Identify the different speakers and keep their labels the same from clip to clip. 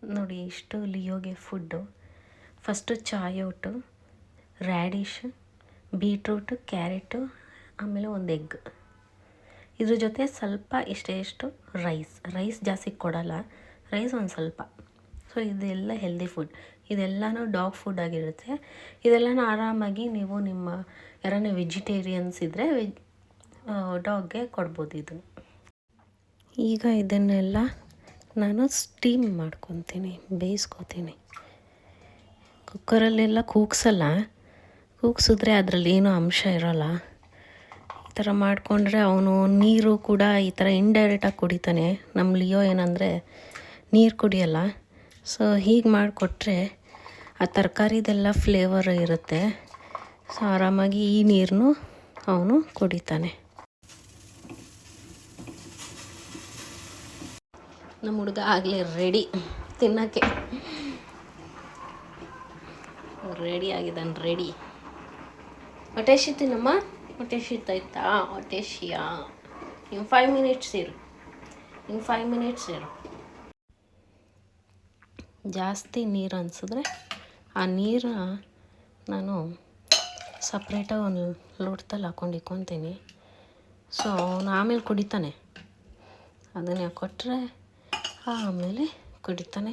Speaker 1: ನೋಡಿ ಇಷ್ಟು ಲಿಯೋಗೆ food. First chayote, radish, beetroot, carrot, ಆಮೇಲೆ ಒಂದು ಎಗ್. ಇದ್ರ ಜೊತೆ ಸ್ವಲ್ಪ ಇಷ್ಟು ರೈಸ್ ಜಾಸ್ತಿ ಕೊಡಲ್ಲ, ರೈಸ್ ಒಂದು ಸ್ವಲ್ಪ. ಸೊ ಇದೆಲ್ಲ ಹೆಲ್ದಿ ಫುಡ್. ಇದೆಲ್ಲನೂ ಡಾಗ್ ಫುಡ್ ಆಗಿರುತ್ತೆ. ಇದೆಲ್ಲನೂ ಆರಾಮಾಗಿ ನೀವು ನಿಮ್ಮ ಯಾರನ್ನ ವೆಜಿಟೇರಿಯನ್ಸ್ ಇದ್ದರೆ ಡಾಗ್ಗೆ ಕೊಡ್ಬೋದು ಇದು. ಈಗ ಇದನ್ನೆಲ್ಲ ನಾನು ಸ್ಟೀಮ್ ಮಾಡ್ಕೊತೀನಿ, ಬೇಯಿಸ್ಕೊತೀನಿ. ಕುಕ್ಕರಲ್ಲೆಲ್ಲ ಕೂಗ್ಸಿದ್ರೆ ಅದರಲ್ಲಿ ಏನೂ ಅಂಶ ಇರೋಲ್ಲ. ಈ ಥರ ಮಾಡಿಕೊಂಡ್ರೆ ಅವನು ನೀರು ಕೂಡ ಈ ಥರ ಇಂಡೈರೆಕ್ಟಾಗಿ ಕುಡಿತಾನೆ. ನಮ್ಮ ಲಿಯೋ ಏನಂದರೆ ನೀರು ಕುಡಿಯಲ್ಲ. ಸೊ ಹೀಗೆ ಮಾಡಿಕೊಟ್ರೆ ಆ ತರಕಾರಿದೆಲ್ಲ ಫ್ಲೇವರ್ ಇರುತ್ತೆ. ಸೊ ಆರಾಮಾಗಿ ಈ ನೀರನ್ನು ಅವನು ಕುಡಿತಾನೆ. ನಮ್ಮ ಹುಡುಗ ಆಗಲೇ ರೆಡಿ ತಿನ್ನೋಕ್ಕೆ ರೆಡಿ ಆಗಿದ್ದಾನೆ. ಹೊಟ್ಟೆ ತಿನ್ನಮ್ಮ, ಹೊಟ್ಟೆ ಆಯ್ತಾ? ಹೊಟ್ಟೆಶಿಯಾ ಇನ್ನು 5 ಮಿನಿಟ್ಸ್ ಇರು. ಜಾಸ್ತಿ ನೀರು ಅನಿಸಿದ್ರೆ ಆ ನೀರನ್ನ ನಾನು ಸಪ್ರೇಟಾಗಿ ಒಂದು ಲೋಟದಲ್ಲಿ ಹಾಕೊಂಡು ಇಕ್ಕೊತೀನಿ. ಸೊ ಅವನು ಆಮೇಲೆ ಕುಡಿತಾನೆ. ಅದನ್ನೇ ಕೊಟ್ಟರೆ ಆಮೇಲೆ ಕುಡಿತಾನೆ.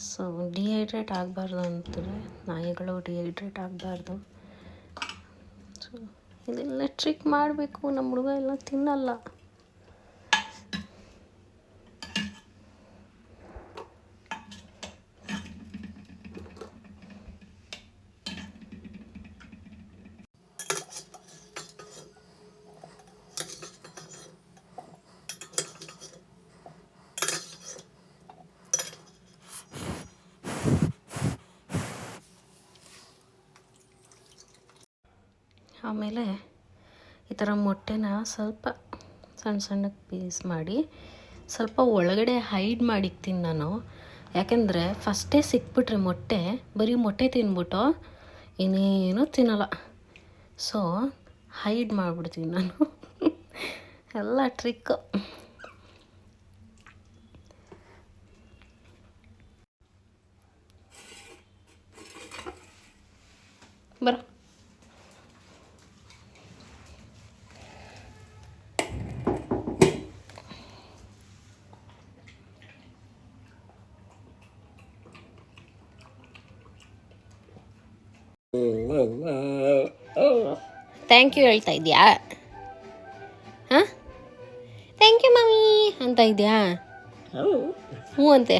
Speaker 1: ಸೊ ಡಿಹೈಡ್ರೇಟ್ ಆಗಬಾರ್ದು ಅಂತಾರೆ ನಾಯಿಗಳು, ಡಿಹೈಡ್ರೇಟ್ ಆಗಬಾರ್ದು. ಸೊ ಇದೆಲ್ಲ ಟ್ರಿಕ್ ಮಾಡಬೇಕು. ನಮ್ಮ ಹುಡುಗ ಎಲ್ಲ ತಿನ್ನಲ್ಲ. ಆಮೇಲೆ ಈ ಥರ ಮೊಟ್ಟೆನ ಸ್ವಲ್ಪ ಸಣ್ಣಕ್ಕೆ ಪೀಸ್ ಮಾಡಿ ಸ್ವಲ್ಪ ಒಳಗಡೆ ಹೈಡ್ ಮಾಡಿಕ್ತೀನಿ ನಾನು. ಯಾಕೆಂದರೆ ಫಸ್ಟೇ ಸಿಕ್ಬಿಟ್ರೆ ಮೊಟ್ಟೆ, ಬರೀ ಮೊಟ್ಟೆ ತಿಂದ್ಬಿಟ್ಟು ಇನ್ನೇನು ತಿನ್ನಲ್ಲ. ಸೊ ಹೈಡ್ ಮಾಡಿಬಿಡ್ತೀನಿ ನಾನು. ಎಲ್ಲ ಟ್ರಿಕ್. ಬರೋ ಥ್ಯಾಂಕ್ ಯು ಹೇಳ್ತಾ ಇದೆಯಾ? ಹಾಂ, ಥ್ಯಾಂಕ್ ಯು ಮಮ್ಮಿ ಅಂತ ಇದೆಯಾ? ಹ್ಞೂ ಅಂತೆ.